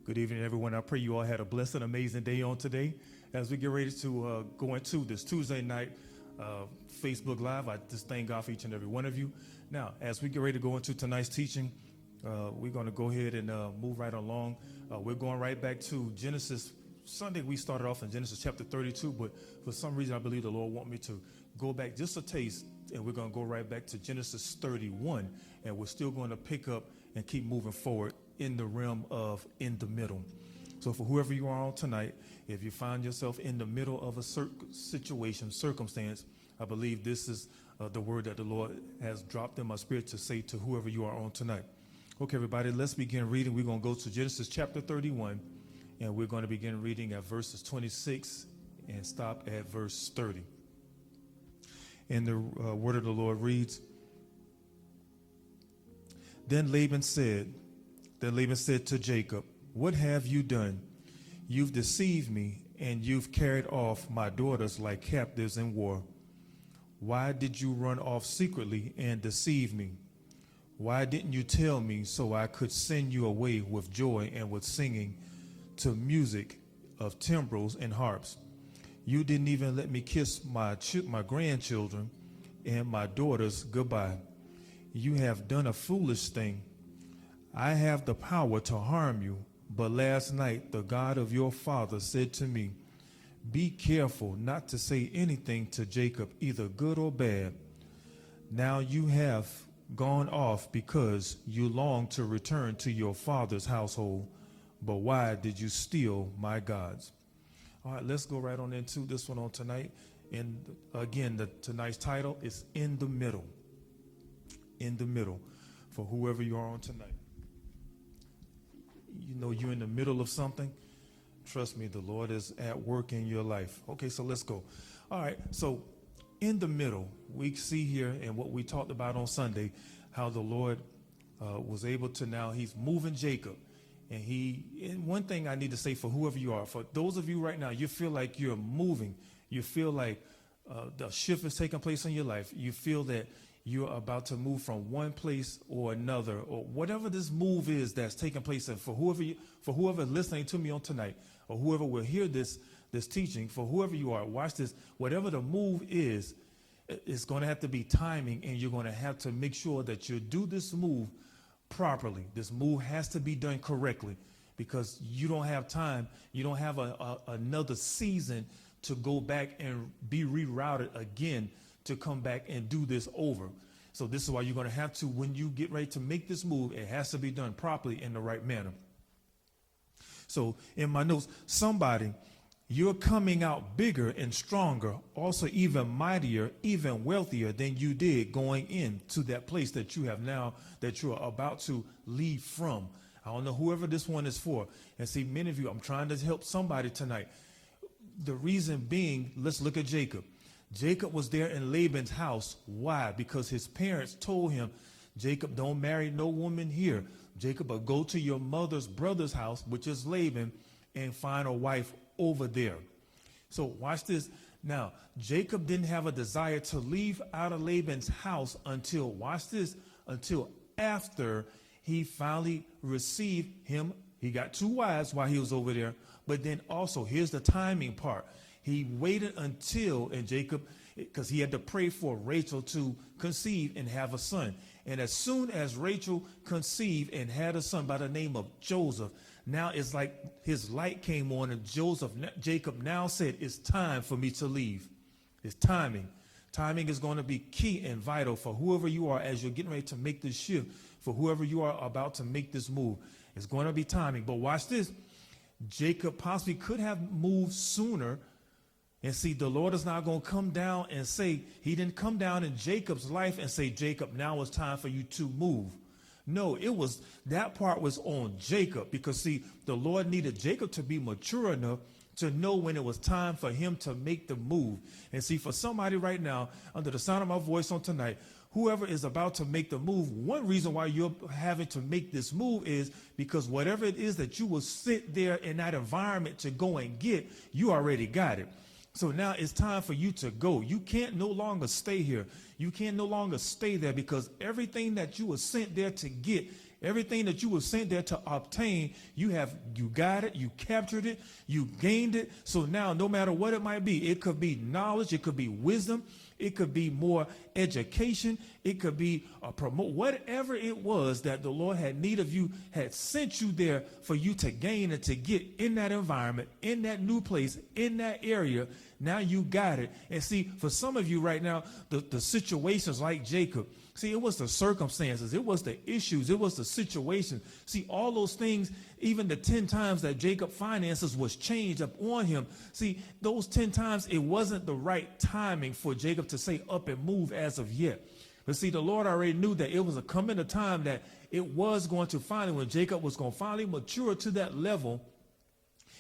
Good evening, everyone. I pray you all had a blessed and amazing day on today. As we get ready to go into this Tuesday night Facebook Live, I just thank God for each and every one of you. Now, as we get ready to go into tonight's teaching, we're going to go ahead and move right along. We're going right back to Genesis. Sunday, we started off in Genesis chapter 32, but for some reason, I believe the Lord wants me to go back just a taste, and we're going to go right back to Genesis 31, and we're still going to pick up and keep moving forward in the realm of in the middle. So for whoever you are on tonight, if you find yourself in the middle of a situation, circumstance, I believe this is the word that the Lord has dropped in my spirit to say to whoever you are on tonight. Okay, everybody, let's begin reading. We're going to go to Genesis chapter 31, and we're going to begin reading at verses 26 and stop at verse 30. And the word of the Lord reads, Then Laban said to Jacob, What have you done? You've deceived me, and you've carried off my daughters like captives in war. Why did you run off secretly and deceive me? Why didn't you tell me so I could send you away with joy and with singing to music of timbrels and harps? You didn't even let me kiss my grandchildren and my daughters goodbye. You have done a foolish thing. I have the power to harm you, but last night the God of your father said to me, Be careful not to say anything to Jacob, either good or bad. Now you have gone off because you long to return to your father's household, but why did you steal my gods? All right, let's go right on into this one on tonight. And again, tonight's title is In the Middle. In the middle, for whoever you are on tonight. You know you're in the middle of something. Trust me, the Lord is at work in your life. Okay, so let's go. All right, so in the middle, we see here and what we talked about on Sunday, how the Lord was able to now, he's moving Jacob. And one thing I need to say for whoever you are, for those of you right now, you feel like you're moving. You feel like the shift is taking place in your life. You feel that you're about to move from one place or another, or whatever this move is that's taking place. And for whoever is listening to me on tonight, or whoever will hear this teaching, for whoever you are, watch this. Whatever the move is, it's going to have to be timing, and you're going to have to make sure that you do this move properly. This move has to be done correctly, because you don't have time. You don't have another season to go back and be rerouted again to come back and do this over. So this is why you're going to have to, when you get ready to make this move, it has to be done properly in the right manner. So in my notes, somebody, you're coming out bigger and stronger, also even mightier, even wealthier than you did going into that place that you have now, that you're about to leave from. I don't know whoever this one is for. And see, many of you, I'm trying to help somebody tonight. The reason being, let's look at Jacob. Jacob was there in Laban's house. Why? Because his parents told him, Jacob, don't marry no woman here. Jacob, but go to your mother's brother's house, which is Laban, and find a wife over there. So watch this. Now, Jacob didn't have a desire to leave out of Laban's house until, watch this, until after he finally received him. He got 2 wives while he was over there. But then also, here's the timing part. He waited until, and Jacob, because he had to pray for Rachel to conceive and have a son. And as soon as Rachel conceived and had a son by the name of Joseph, now it's like his light came on, and Jacob now said, it's time for me to leave. It's timing. Timing is going to be key and vital for whoever you are as you're getting ready to make this shift, for whoever you are about to make this move. It's going to be timing. But watch this. Jacob possibly could have moved sooner. And see, the Lord is not going to come down and say, he didn't come down in Jacob's life and say, Jacob, now it's time for you to move. No, that part was on Jacob, because see, the Lord needed Jacob to be mature enough to know when it was time for him to make the move. And see, for somebody right now, under the sound of my voice on tonight, whoever is about to make the move, one reason why you're having to make this move is because whatever it is that you will sit there in that environment to go and get, you already got it. So now it's time for you to go. You can't no longer stay here. You can't no longer stay there, because everything that you were sent there to get Everything that you were sent there to obtain, you got it, you captured it, you gained it. So now, no matter what it might be, it could be knowledge, it could be wisdom, it could be more education, it could be a promote, whatever it was that the Lord had need of you, had sent you there for you to gain and to get in that environment, in that new place, in that area. Now you got it. And see, for some of you right now, the situations like Jacob, see, it was the circumstances, it was the issues, it was the situation. See, all those things, even the 10 times that Jacob finances was changed up on him. See, those 10 times, it wasn't the right timing for Jacob to say up and move as of yet. But see, the Lord already knew that it was coming a time that it was going to finally, when Jacob was going to finally mature to that level,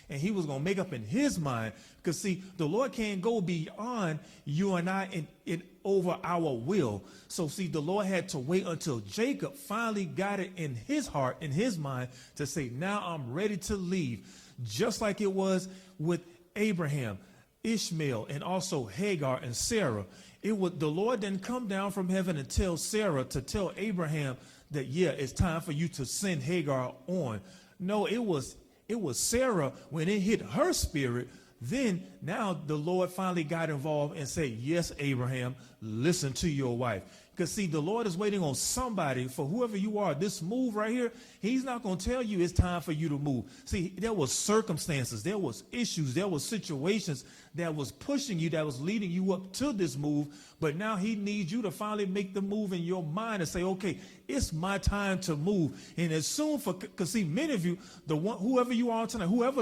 and he was going to make up in his mind. Because see, the Lord can't go beyond you and I in over our will. So see, the Lord had to wait until Jacob finally got it in his heart, in his mind, to say, now I'm ready to leave. Just like it was with Abraham, Ishmael, and also Hagar and Sarah. The Lord didn't come down from heaven and tell Sarah to tell Abraham that, yeah, it's time for you to send Hagar on. No, it was Sarah, when it hit her spirit, then now the Lord finally got involved and said, yes, Abraham, listen to your wife. Because see, the Lord is waiting on somebody, for whoever you are, this move right here, he's not going to tell you it's time for you to move. See, there was circumstances, there was issues, there was situations that was pushing you, that was leading you up to this move. But now he needs you to finally make the move in your mind and say, okay, it's my time to move. And as soon because see, many of you, whoever you are tonight, whoever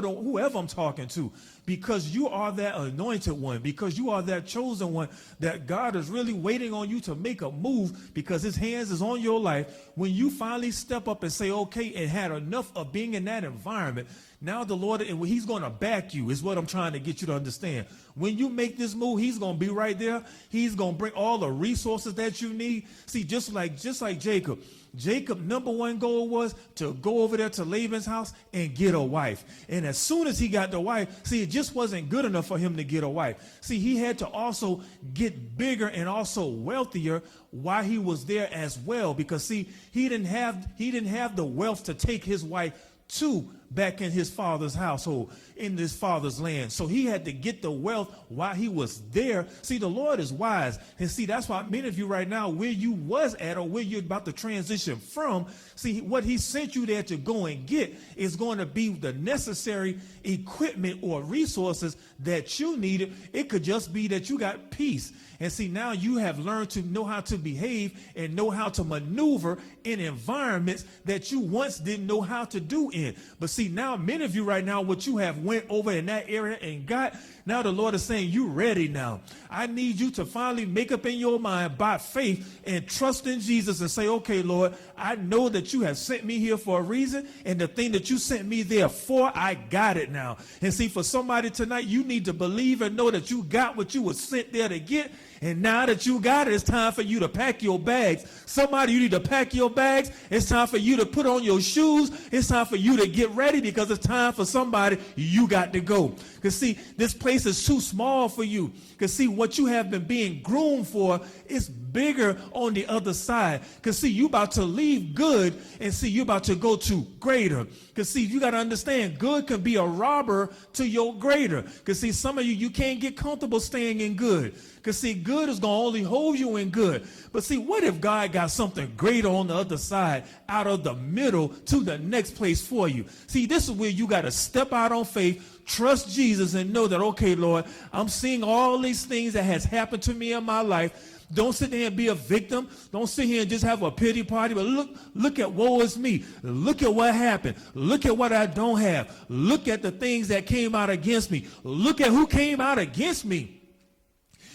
I'm talking to, because you are that anointed one, because you are that chosen one, that God is really waiting on you to make a move, because his hands is on your life. When you finally step up and say, okay, and had enough of being in that environment, now the Lord, and he's going to back you, is what I'm trying to get you to understand. When you make this move, he's going to be right there. He's going to bring all the resources that you need. See, just like Jacob. Jacob's number one goal was to go over there to Laban's house and get a wife. And as soon as he got the wife, see, it just wasn't good enough for him to get a wife. See, he had to also get bigger and also wealthier while he was there as well. Because see, he didn't have the wealth to take his wife to back in his father's household, in his father's land. So he had to get the wealth while he was there. See, the Lord is wise. And see, that's why many of you right now, where you was at or where you're about to transition from, see, what he sent you there to go and get is going to be the necessary equipment or resources that you needed. It could just be that you got peace. And see, now you have learned to know how to behave and know how to maneuver in environments that you once didn't know how to do in. But see, now many of you right now, what you have went over in that area and got, now the Lord is saying, you ready now. I need you to finally make up in your mind by faith and trust in Jesus and say, okay, Lord, I know that you have sent me here for a reason, and the thing that you sent me there for, I got it now. And see, for somebody tonight, you need to believe and know that you got what you were sent there to get. And now that you got it, it's time for you to pack your bags. Somebody, you need to pack your bags. It's time for you to put on your shoes. It's time for you to get ready, because it's time for somebody, you got to go. Because see, this place is too small for you. Because see, what you have been being groomed for is bigger on the other side. Because see, you about to leave good, and see, you about to go to greater. Because see, you got to understand, good can be a robber to your greater. Because see, some of you can't get comfortable staying in good. Because see, good is going to only hold you in good. But see, what if God got something greater on the other side, out of the middle to the next place for you? See, this is where you got to step out on faith, trust Jesus, and know that, okay, Lord, I'm seeing all these things that has happened to me in my life. Don't sit there and be a victim. Don't sit here and just have a pity party. But look at woe is me. Look at what happened. Look at what I don't have. Look at the things that came out against me. Look at who came out against me.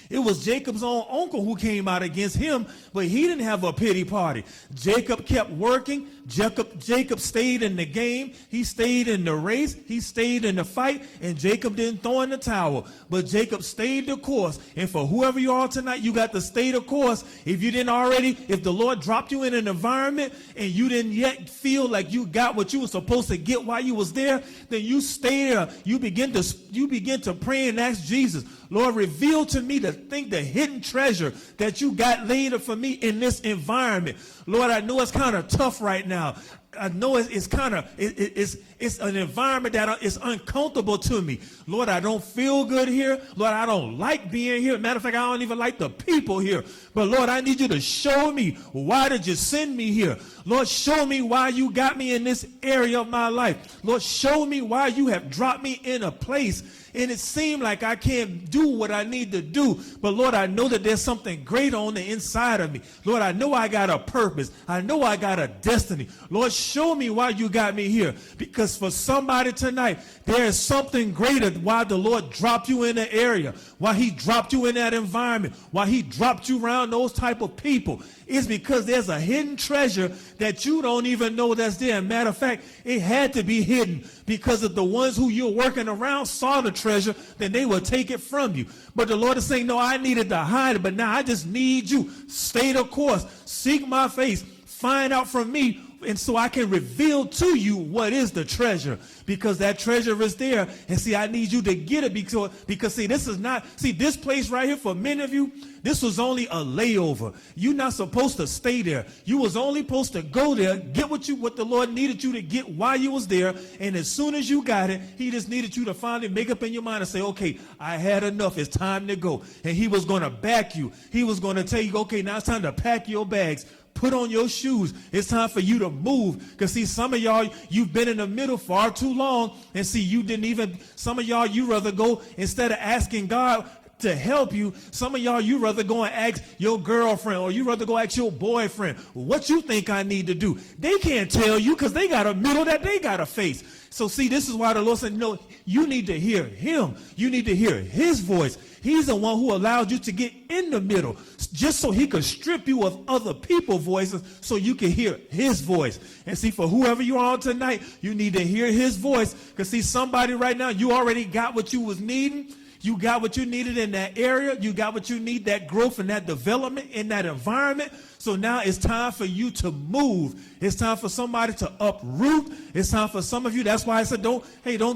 It was Jacob's own uncle who came out against him, but he didn't have a pity party. Jacob kept working. Jacob stayed in the game. He stayed in the race. He stayed in the fight, and Jacob didn't throw in the towel. But Jacob stayed the course. And for whoever you are tonight, you got to stay the course. If you didn't already, if the Lord dropped you in an environment and you didn't yet feel like you got what you were supposed to get while you was there, then you stay there. You begin to pray and ask Jesus, Lord, reveal to me the think the hidden treasure that you got laid up for me in this environment. Lord, I know it's kind of tough right now. I know it's kind of, it's an environment that is uncomfortable to me. Lord, I don't feel good here. Lord, I don't like being here. Matter of fact, I don't even like the people here. But Lord, I need you to show me, why did you send me here? Lord, show me why you got me in this area of my life. Lord, show me why you have dropped me in a place and it seemed like I can't do what I need to do. But Lord, I know that there's something great on the inside of me. Lord, I know I got a purpose. I know I got a destiny. Lord, show me why you got me here. Because for somebody tonight, there is something greater why the Lord dropped you in the area, why he dropped you in that environment, why he dropped you around those type of people. It's because there's a hidden treasure that you don't even know that's there. Matter of fact, it had to be hidden because if the ones who you're working around saw the treasure, then they will take it from you. But the Lord is saying, no, I needed to hide it, but now I just need you. Stay the course. Seek my face. Find out from me, and so I can reveal to you what is the treasure, because that treasure is there. And see, I need you to get it because see, this is not, see, this place right here, for many of you, this was only a layover. You're not supposed to stay there. You was only supposed to go there, get what the Lord needed you to get while you was there. And as soon as you got it, he just needed you to finally make up in your mind and say, okay, I had enough. It's time to go. And he was going to back you. He was going to tell you, okay, now it's time to pack your bags. Put on your shoes. It's time for you to move. Because see, some of y'all, you've been in the middle far too long. And see, you didn't even, some of y'all, you rather go, instead of asking God to help you, some of y'all, you rather go and ask your girlfriend, or you rather go ask your boyfriend, what you think I need to do. They can't tell you because they got a middle that they got to face. So see, this is why the Lord said, no, you need to hear him. You need to hear his voice. He's the one who allowed you to get in the middle, just so he could strip you of other people's voices so you can hear his voice. And see, for whoever you are tonight, you need to hear his voice. Because see, somebody right now, you already got what you was needing. You got what you needed in that area. You got what you need, that growth and that development in that environment. So now it's time for you to move. It's time for somebody to uproot. It's time for some of you. That's why I said, don't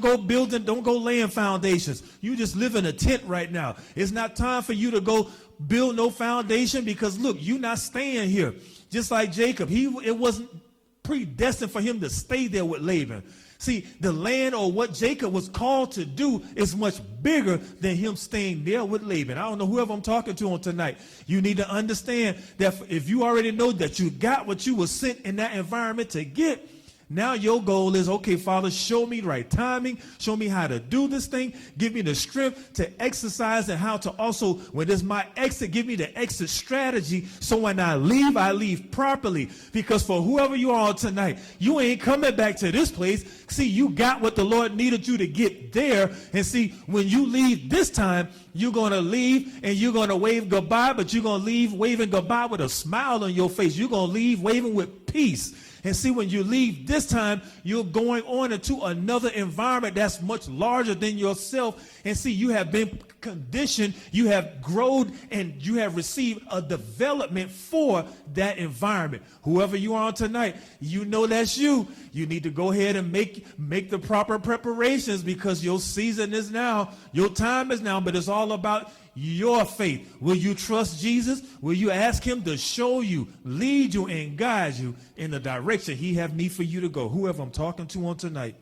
go building, don't go laying foundations. You just live in a tent right now. It's not time for you to go build no foundation, because look, you're not staying here. Just like Jacob, it wasn't predestined for him to stay there with Laban. See, the land, or what Jacob was called to do, is much bigger than him staying there with Laban. I don't know whoever I'm talking to on tonight. You need to understand that if you already know that you got what you were sent in that environment to get, now your goal is, okay, Father, show me right timing. Show me how to do this thing. Give me the strength to exercise, and how to also, when it's my exit, give me the exit strategy. So when I leave properly. Because for whoever you are tonight, you ain't coming back to this place. See, you got what the Lord needed you to get there. And see, when you leave this time, you're going to leave and you're going to wave goodbye, but you're going to leave waving goodbye with a smile on your face. You're going to leave waving with peace. And see, when you leave this time, you're going on into another environment that's much larger than yourself. And see, you have been conditioned, you have grown, and you have received a development for that environment. Whoever you are tonight, you know that's you. You need to go ahead and make the proper preparations, because your season is now, your time is now, but it's all about your faith. Will you trust Jesus? Will you ask him to show you, lead you, and guide you in the direction he have need for you to go? Whoever I'm talking to on tonight.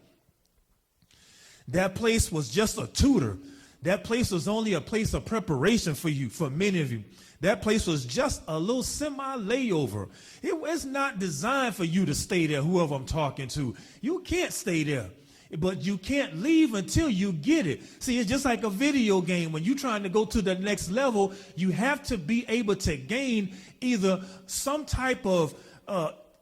That place was just a tutor. That place was only a place of preparation for you, for many of you. That place was just a little semi-layover. It's not designed for you to stay there, whoever I'm talking to. You can't stay there. But you can't leave until you get it. See, it's just like a video game. When you're trying to go to the next level, you have to be able to gain either some type of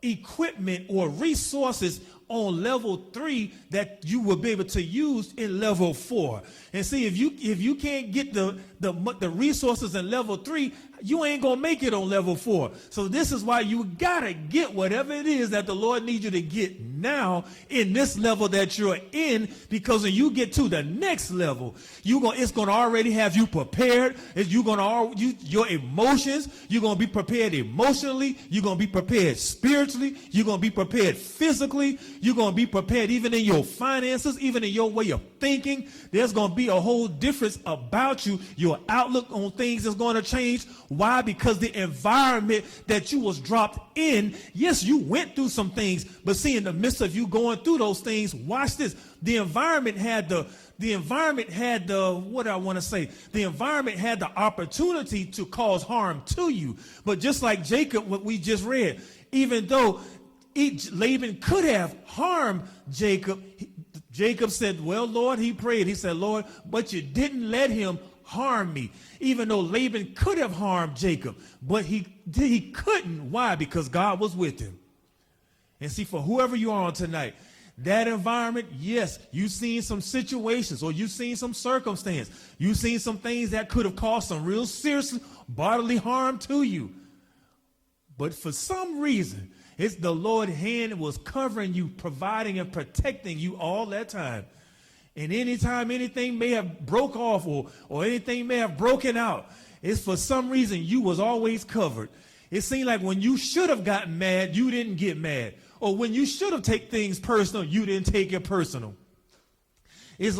equipment or resources on level 3 that you will be able to use in level 4. And see, if you can't get the resources in level 3, you ain't gonna make it on level 4. So this is why you gotta get whatever it is that the Lord needs you to get now in this level that you're in, because when you get to the next level, it's gonna already have you prepared. Your emotions, you're gonna be prepared emotionally, you're gonna be prepared spiritually, you're gonna be prepared physically. You're going to be prepared even in your finances, even in your way of thinking. There's going to be a whole difference about you. Your outlook on things is going to change. Why? Because the environment that you was dropped in, yes, you went through some things, but see, in the midst of you going through those things, watch this. The environment had the what I want to say, the environment had the opportunity to cause harm to you. But just like Jacob, what we just read, even though Laban could have harmed Jacob, Jacob said, well, Lord, he prayed. He said, Lord, but you didn't let him harm me. Even though Laban could have harmed Jacob, but he couldn't. Why? Because God was with him. And see, for whoever you are on tonight, that environment, yes, you've seen some situations or you've seen some circumstance. You've seen some things that could have caused some real serious bodily harm to you. But for some reason, it's the Lord's hand was covering you, providing and protecting you all that time. And anytime anything may have broke off or anything may have broken out, it's for some reason you was always covered. It seemed like when you should have gotten mad, you didn't get mad. Or when you should have taken things personal, you didn't take it personal. It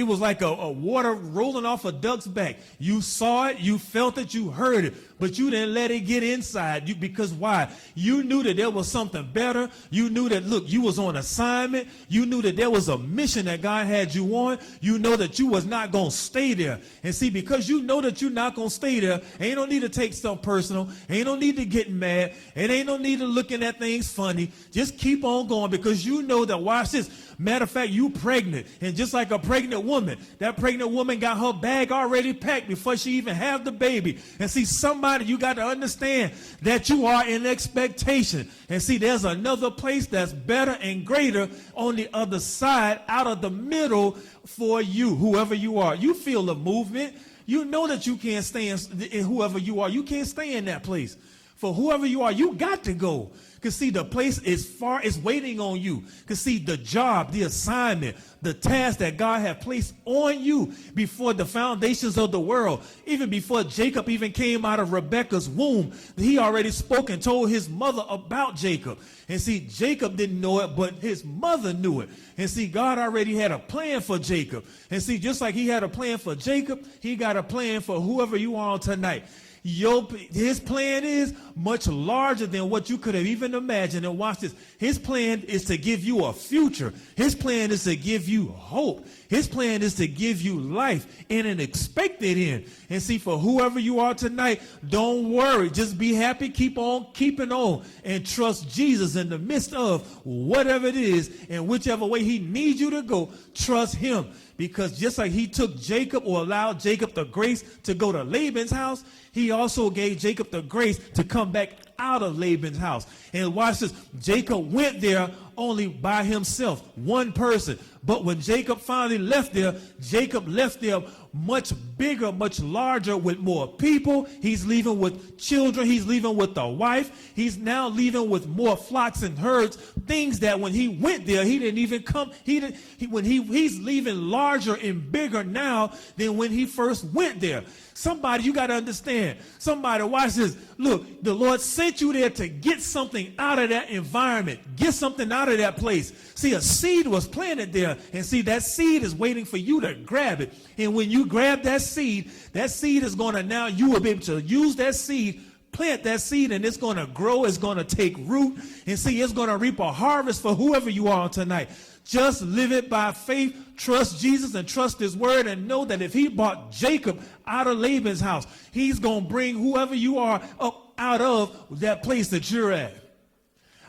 was like a water rolling off a duck's back. You saw it, you felt it, you heard it, but you didn't let it get inside you. Because why? You knew that there was something better. You knew that, look, you was on assignment. You knew that there was a mission that God had you on. You know that you was not going to stay there. And see, because you know that you're not going to stay there, ain't no need to take stuff personal. Ain't no need to get mad. And ain't no need to looking at things funny. Just keep on going because you know that, watch this. Matter of fact, you pregnant. And just like a pregnant woman, that pregnant woman got her bag already packed before she even had the baby. And see, somebody, you got to understand that you are in expectation. And see, there's another place that's better and greater on the other side, out of the middle for you, whoever you are. You feel the movement. You know that you can't stay in whoever you are. You can't stay in that place. For whoever you are, you got to go. Because see, the place is far, is waiting on you. Because see, the job, the assignment, the task that God had placed on you before the foundations of the world, even before Jacob even came out of Rebekah's womb, he already spoke and told his mother about Jacob. And see, Jacob didn't know it, but his mother knew it. And see, God already had a plan for Jacob. And see, just like he had a plan for Jacob, he got a plan for whoever you are tonight. His plan is much larger than what you could have even imagined. And watch this. His plan is to give you a future. His plan is to give you hope. His plan is to give you life in an expected end. And see, for whoever you are tonight, don't worry. Just be happy. Keep on keeping on and trust Jesus in the midst of whatever it is and whichever way he needs you to go. Trust him. Because just like he took Jacob or allowed Jacob the grace to go to Laban's house, he also gave Jacob the grace to come back out of Laban's house. And watch this. Jacob went there only by himself, one person. But when Jacob finally left there, Jacob left there much bigger, much larger, with more people. He's leaving with children. He's leaving with a wife. He's now leaving with more flocks and herds, things that when he went there, he didn't even come. He's leaving larger and bigger now than when he first went there. Somebody, you got to understand. Somebody, watch this. Look, the Lord sent you there to get something out of that environment. Get something out of that place. See, a seed was planted there. And see, that seed is waiting for you to grab it. And when you grab that seed is going to, now you will be able to use that seed, plant that seed, and it's going to grow. It's going to take root. And see, it's going to reap a harvest for whoever you are tonight. Just live it by faith. Trust Jesus and trust his word, and know that if he brought Jacob out of Laban's house, he's going to bring whoever you are up out of that place that you're at.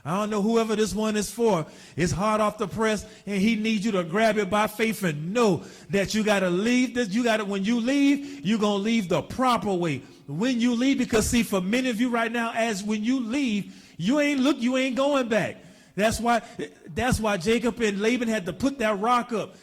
I don't know whoever this one is for. It's hot off the press, and he needs you to grab it by faith and know that you got to leave this. When you leave, you're going to leave the proper way. When you leave, because see, for many of you right now, as when you leave, you ain't going back. That's why Jacob and Laban had to put that rock up.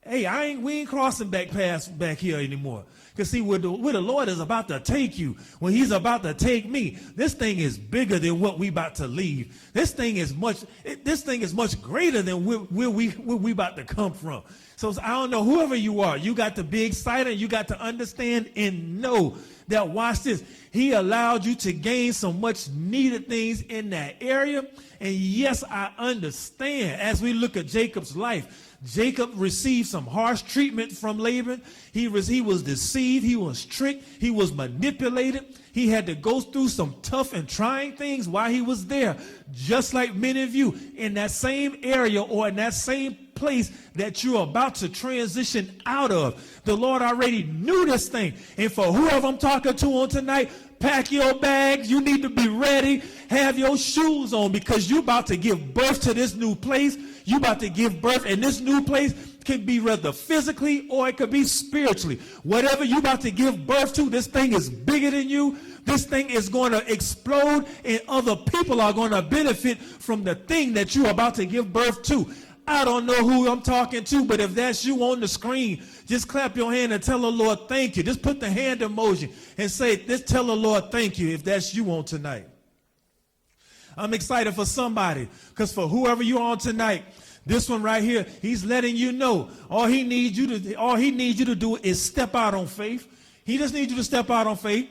hey, we ain't crossing back here anymore. Because see, where the Lord is about to take you, when he's about to take me, this thing is bigger than what we about to leave. This thing is much greater than where we about to come from. So I don't know, whoever you are, you got to be excited. You got to understand and know that, watch this, he allowed you to gain some much needed things in that area. And yes, I understand, as we look at Jacob's life, Jacob received some harsh treatment from Laban. He was deceived. He was tricked. He was manipulated. He had to go through some tough and trying things while he was there. Just like many of you in that same area or in that same place that you're about to transition out of. The Lord already knew this thing. And for whoever I'm talking to on tonight, pack your bags. You need to be ready. Have your shoes on, because you're about to give birth to this new place. You're about to give birth, and this new place can be rather physically or it could be spiritually. Whatever you're about to give birth to, this thing is bigger than you. This thing is going to explode, and other people are going to benefit from the thing that you're about to give birth to. I don't know who I'm talking to, but if that's you on the screen, just clap your hand and tell the Lord thank you. Just put the hand emoji and say, just tell the Lord thank you if that's you on tonight. I'm excited for somebody, because for whoever you are on tonight, this one right here, he's letting you know all he needs you to do is step out on faith. He just needs you to step out on faith,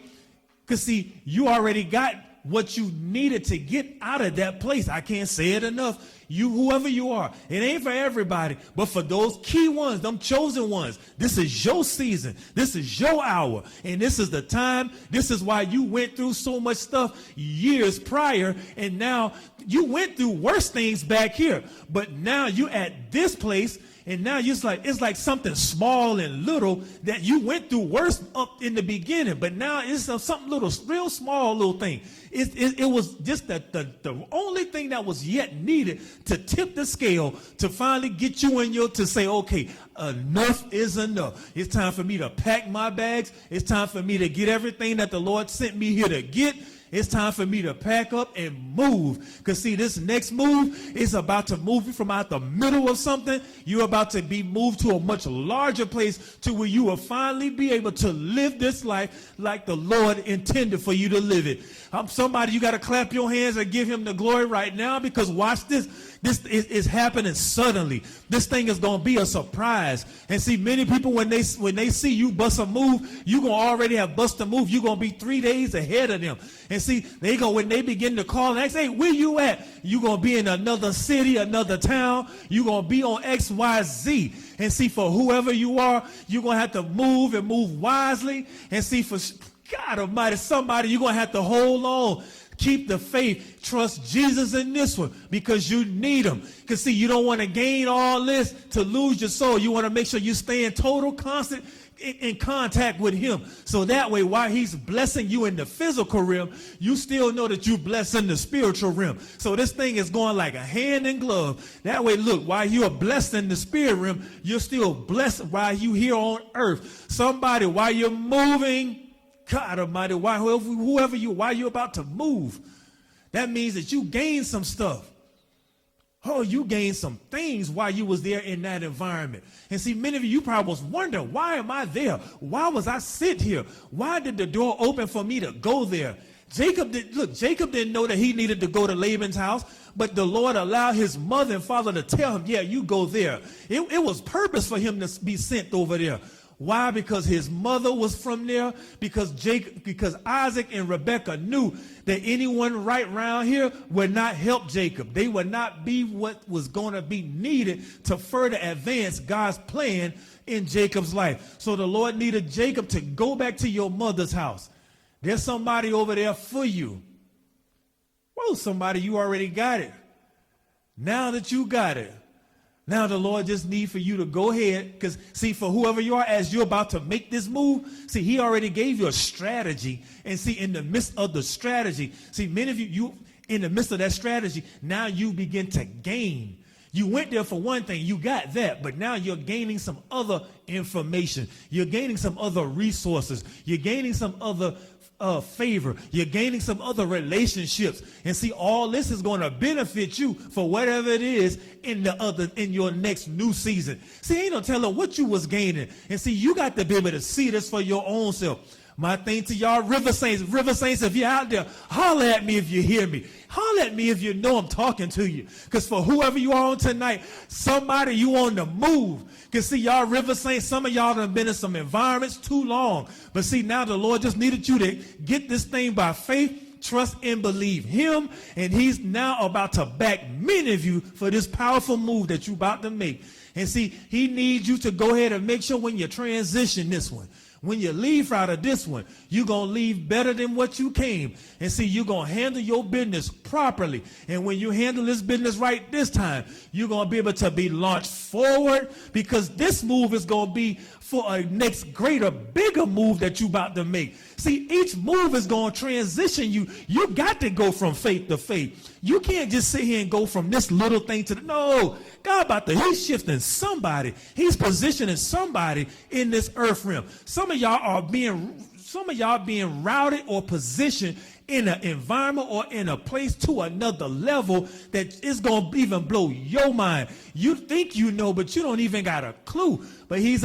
because see, you already got what you needed to get out of that place. I can't say it enough. You, whoever you are, it ain't for everybody, but for those key ones, them chosen ones, this is your season. This is your hour. And this is the time. This is why you went through so much stuff years prior. And now you went through worse things back here. But now you at this place. And now it's like something small and little that you went through worse up in the beginning. But now it's something little, real small little thing. It was just the only thing that was yet needed to tip the scale to finally get you to say, okay, enough is enough. It's time for me to pack my bags. It's time for me to get everything that the Lord sent me here to get. It's time for me to pack up and move. Because see, this next move is about to move you from out the middle of something. You're about to be moved to a much larger place, to where you will finally be able to live this life like the Lord intended for you to live it. Somebody, you got to clap your hands and give him the glory right now, because watch this. This is happening suddenly. This thing is going to be a surprise. And see, many people, when they see you bust a move, you're going to already have bust a move. You're going to be 3 days ahead of them. And see, when they begin to call and ask, hey, where you at? You're going to be in another city, another town. You're going to be on X, Y, Z. And see, for whoever you are, you're going to have to move and move wisely. And see, for God Almighty, somebody, you're going to have to hold on. Keep the faith. Trust Jesus in this one, because you need him. Because see, you don't want to gain all this to lose your soul. You want to make sure you stay in total constant in contact with him. So that way, while he's blessing you in the physical realm, you still know that you're blessed in the spiritual realm. So this thing is going like a hand in glove. That way, look, while you're blessed in the spirit realm, you're still blessed while you here on earth. Somebody, while you're moving, God Almighty, while you're about to move, that means that you gained some stuff. Oh, you gained some things while you was there in that environment. And see, many of you probably was wondering, why am I there? Why was I sit here? Why did the door open for me to go there? Jacob didn't know that he needed to go to Laban's house, but the Lord allowed his mother and father to tell him, yeah, you go there. It was purpose for him to be sent over there. Why? Because his mother was from there. Because Isaac and Rebekah knew that anyone right around here would not help Jacob. They would not be what was going to be needed to further advance God's plan in Jacob's life. So the Lord needed Jacob to go back to your mother's house. There's somebody over there for you. Whoa, somebody, you already got it. Now that you got it, now the Lord just needs for you to go ahead, because see, for whoever you are, as you're about to make this move, see, he already gave you a strategy. And see, in the midst of the strategy, see, many of you in the midst of that strategy, now you begin to gain. You went there for one thing, you got that, but now you're gaining some other information. You're gaining some other resources. You're gaining some other favor. You're gaining some other relationships. And see, all this is going to benefit you for whatever it is in your next new season. See, ain't no telling what you was gaining. And see, you got to be able to see this for your own self. My thing to y'all River Saints, if you're out there, holler at me if you hear me. Holler at me if you know I'm talking to you. Because for whoever you are on tonight, somebody you on the move. Because see, y'all River Saints, some of y'all have been in some environments too long. But see, now the Lord just needed you to get this thing by faith, trust, and believe him. And he's now about to back many of you for this powerful move that you're about to make. And see, he needs you to go ahead and make sure when you transition this one, when you leave out of this one, you're going to leave better than what you came. And see, you're going to handle your business properly. And when you handle this business right this time, you're going to be able to be launched forward, because this move is going to be for a next greater, bigger move that you're about to make. See, each move is going to transition you. You got to go from faith to faith. You can't just sit here and go from this little thing to no. God he's shifting somebody. He's positioning somebody in this earth realm. Some of y'all being routed or positioned in an environment or in a place to another level that is going to even blow your mind. You think you know, but you don't even got a clue. But he's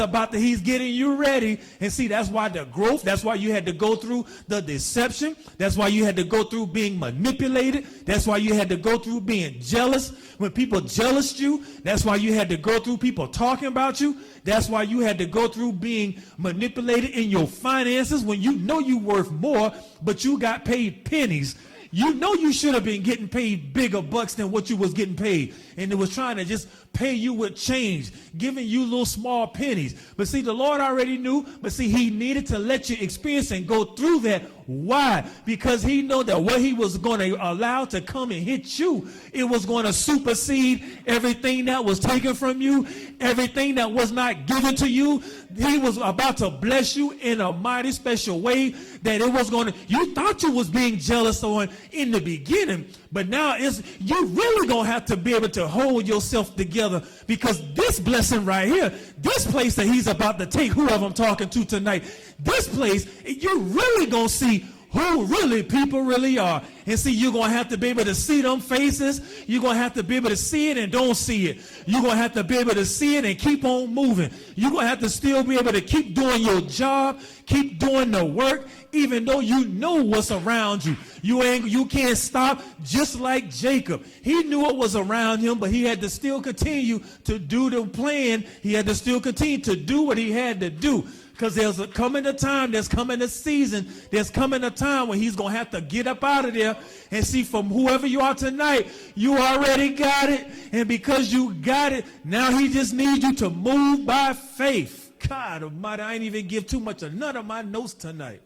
getting you ready. And see, that's why the growth, that's why you had to go through the deception. That's why you had to go through being manipulated. That's why you had to go through being jealous. When people jealoused you, that's why you had to go through people talking about you. That's why you had to go through being manipulated in your finances when you know you worth more, but you got paid pennies. You know you should have been getting paid bigger bucks than what you was getting paid. And it was trying to just pay you with change, giving you little small pennies. But see, the Lord already knew, but see, he needed to let you experience and go through that. Why? Because he knew that what he was going to allow to come and hit you, it was going to supersede everything that was taken from you, everything that was not given to you. He was about to bless you in a mighty special way that it was going to, you thought you was being jealous on in the beginning, but now you really going to have to be able to hold yourself together, because this blessing right here, this place that he's about to take, whoever I'm talking to tonight, this place, you're really going to see who really people really are. And see, you're going to have to be able to see them faces. You're going to have to be able to see it and don't see it. You're going to have to be able to see it and keep on moving. You're going to have to still be able to keep doing your job, keep doing the work, even though you know what's around you. You can't stop, just like Jacob. He knew what was around him, but he had to still continue to do the plan. He had to still continue to do what he had to do. Because there's coming a time, there's coming a season, there's coming a time when he's going to have to get up out of there and see, from whoever you are tonight, you already got it. And because you got it, now he just needs you to move by faith. God Almighty, I ain't even give too much of none of my notes tonight.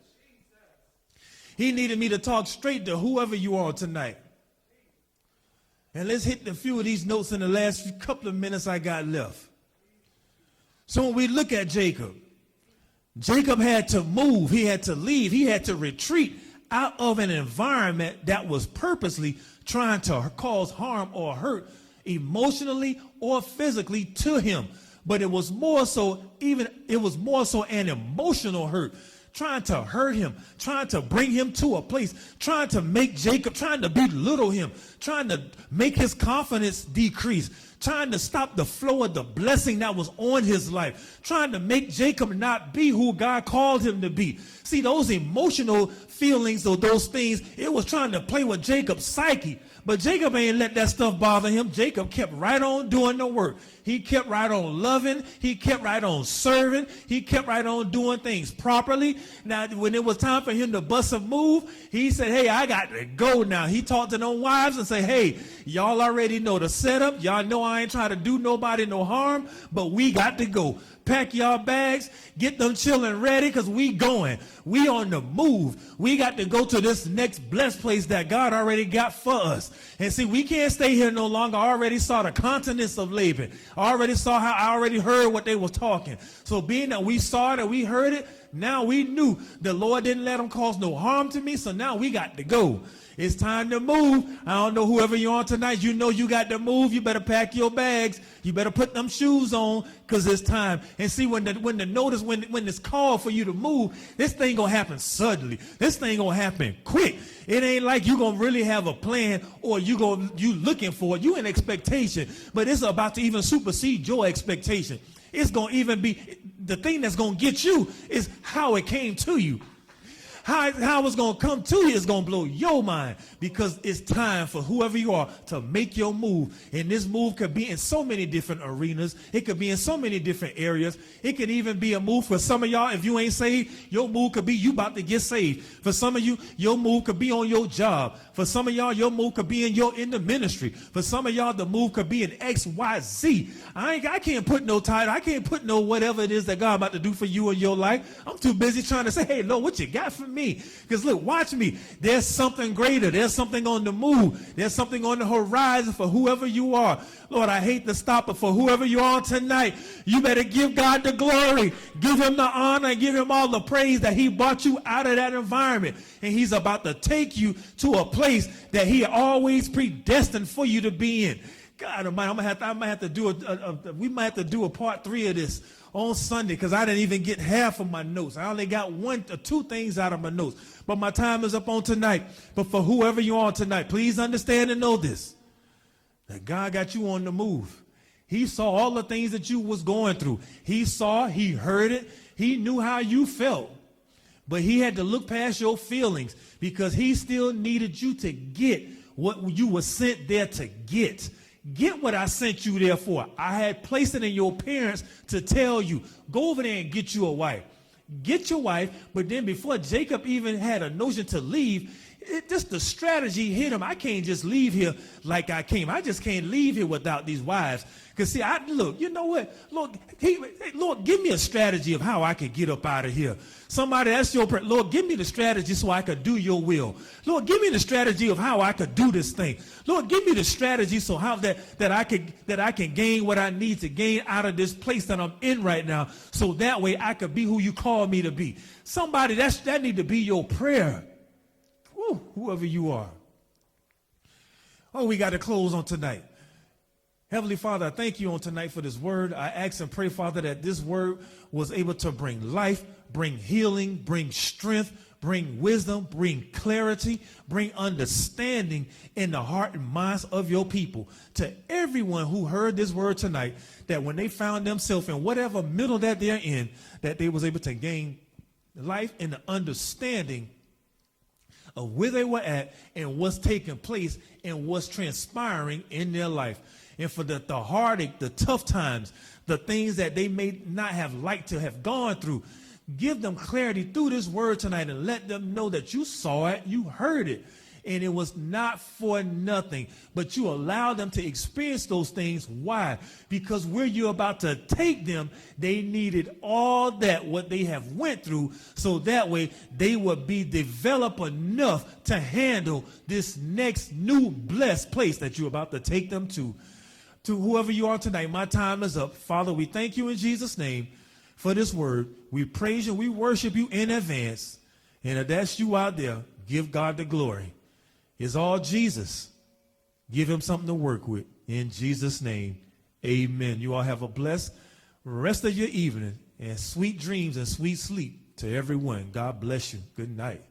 He needed me to talk straight to whoever you are tonight. And let's hit a few of these notes in the last couple of minutes I got left. So when we look at Jacob had to move, he had to leave, he had to retreat out of an environment that was purposely trying to cause harm or hurt emotionally or physically to him. But it was more so an emotional hurt, trying to hurt him, trying to bring him to a place, trying to make Jacob, trying to belittle him, trying to make his confidence decrease, trying to stop the flow of the blessing that was on his life, trying to make Jacob not be who God called him to be. See, those emotional feelings or those things, it was trying to play with Jacob's psyche. But Jacob ain't let that stuff bother him. Jacob kept right on doing the work. He kept right on loving. He kept right on serving. He kept right on doing things properly. Now, when it was time for him to bust a move, he said, hey, I got to go now. He talked to them wives and said, hey, y'all already know the setup. Y'all know I ain't trying to do nobody no harm, but we got to go. Pack y'all bags, get them children ready, because we going. We on the move. We got to go to this next blessed place that God already got for us. And see, we can't stay here no longer. I already saw the continents of Laban. I already heard what they were talking. So being that we saw it and we heard it, Now we knew the Lord didn't let them cause no harm to me, so now we got to go. It's time to move. I don't know whoever you're on tonight, you know you got to move. You better pack your bags. You better put them shoes on because it's time. And see, when it's called for you to move, this thing going to happen suddenly. This thing going to happen quick. It ain't like you going to really have a plan or you looking for it. You in expectation, but it's about to even supersede your expectation. It's going to even be, the thing that's going to get you is how it came to you. How it's going to come to you is going to blow your mind, because it's time for whoever you are to make your move. And this move could be in so many different arenas. It could be in so many different areas. It could even be a move for some of y'all. If you ain't saved, your move could be you about to get saved. For some of you, your move could be on your job. For some of y'all, your move could be in the ministry. For some of y'all, the move could be in X, Y, Z. I can't put no title. I can't put no whatever it is that God about to do for you in your life. I'm too busy trying to say, hey, Lord, what you got for me? Because look, watch me. There's something greater. There's something on the move. There's something on the horizon for whoever you are. Lord, I hate to stop, but for whoever you are tonight, you better give God the glory. Give him the honor and give him all the praise that he brought you out of that environment. And he's about to take you to a place that he always predestined for you to be in. God Almighty, I might have to do we might have to do a part 3 of this on Sunday, because I didn't even get half of my notes. I only got 1 or 2 things out of my notes. But my time is up on tonight. But for whoever you are tonight, please understand and know this, that God got you on the move. He saw all the things that you was going through. He saw, he heard it. He knew how you felt. But he had to look past your feelings, because he still needed you to get what you were sent there to get. Get what I sent you there for. I had placed it in your parents to tell you, go over there and get you a wife. Get your wife. But then before Jacob even had a notion to leave, just the strategy hit him. I can't just leave here like I came. I just can't leave here without these wives. Because see, look, you know what? Lord, Lord, give me a strategy of how I can get up out of here. Somebody, that's your prayer. Lord, give me the strategy so I could do your will. Lord, give me the strategy of how I could do this thing. Lord, give me the strategy so how that I can gain what I need to gain out of this place that I'm in right now, so that way I could be who you call me to be. Somebody, that need to be your prayer. Woo, whoever you are. Oh, we got to close on tonight. Heavenly Father, I thank you on tonight for this word. I ask and pray, Father, that this word was able to bring life, bring healing, bring strength, bring wisdom, bring clarity, bring understanding in the heart and minds of your people. To everyone who heard this word tonight, that when they found themselves in whatever middle that they're in, that they was able to gain life and the understanding of where they were at and what's taking place and what's transpiring in their life. And for the heartache, the tough times, the things that they may not have liked to have gone through, give them clarity through this word tonight and let them know that you saw it, you heard it, and it was not for nothing. But you allowed them to experience those things. Why? Because where you're about to take them, they needed all that what they have went through, so that way they would be developed enough to handle this next new blessed place that you're about to take them to. To whoever you are tonight, my time is up. Father, we thank you in Jesus' name for this word. We praise you. We worship you in advance. And if that's you out there, give God the glory. It's all Jesus. Give him something to work with. In Jesus' name, amen. You all have a blessed rest of your evening and sweet dreams and sweet sleep to everyone. God bless you. Good night.